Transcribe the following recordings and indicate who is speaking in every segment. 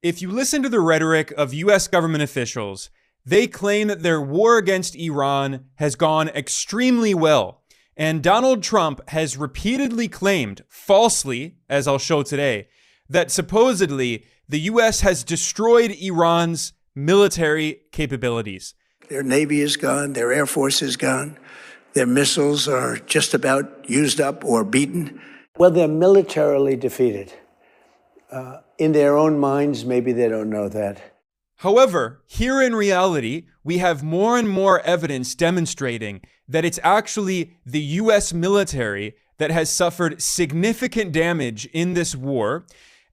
Speaker 1: If you listen to the rhetoric of US government officials, they claim that their war against Iran has gone extremely well. And Donald Trump has repeatedly claimed, falsely, as I'll show today, that supposedly the US has destroyed Iran's military capabilities.
Speaker 2: Their Navy is gone, their Air Force is gone, their missiles are just about used up or beaten.
Speaker 3: Well, they're militarily defeated. In their own minds, maybe they don't know that.
Speaker 1: However, here in reality, we have more and more evidence demonstrating that it's actually the US military that has suffered significant damage in this war.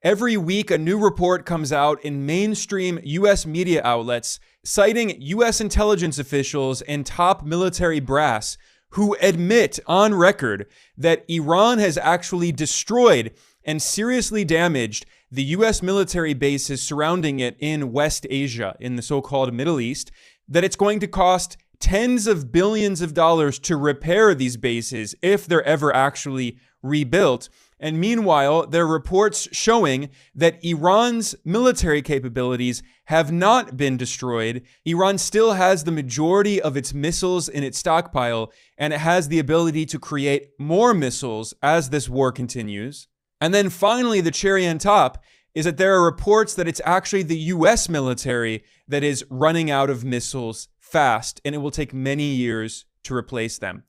Speaker 1: Every week, a new report comes out in mainstream US media outlets citing US intelligence officials and top military brass who admit on record that Iran has actually destroyed and seriously damaged the US military bases surrounding it in West Asia, in the so-called Middle East, that it's going to cost tens of billions of dollars to repair these bases if they're ever actually rebuilt. And meanwhile, there are reports showing that Iran's military capabilities have not been destroyed. Iran still has the majority of its missiles in its stockpile, and it has the ability to create more missiles as this war continues. And then finally, the cherry on top is that there are reports that it's actually the US military that is running out of missiles fast, and it will take many years to replace them.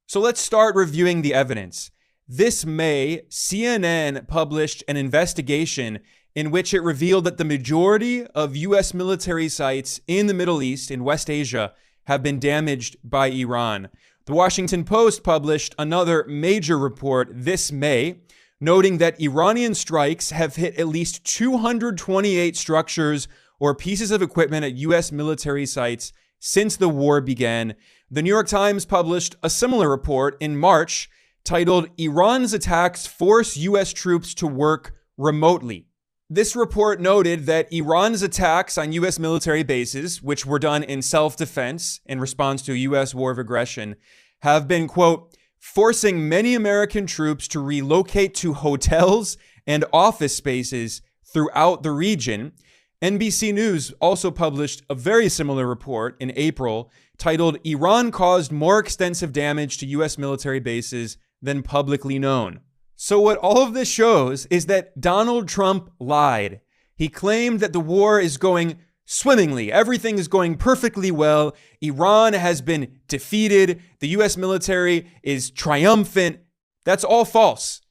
Speaker 1: So let's start reviewing the evidence. This May, CNN published an investigation in which it revealed that the majority of US military sites in the Middle East, in West Asia, have been damaged by Iran. The Washington Post published another major report this May, noting that Iranian strikes have hit at least 228 structures or pieces of equipment at US military sites since the war began. The New York Times published a similar report in March titled, "Iran's Attacks Force US Troops to Work Remotely." This report noted that Iran's attacks on US military bases, which were done in self-defense in response to a US war of aggression, have been, quote, forcing many American troops to relocate to hotels and office spaces throughout the region. NBC News also published a very similar report in April titled, "Iran Caused More Extensive Damage to US Military Bases Than Publicly Known." So what all of this shows is that Donald Trump lied. He claimed that the war is going swimmingly. Everything is going perfectly well. Iran has been defeated. The US military is triumphant. That's all false.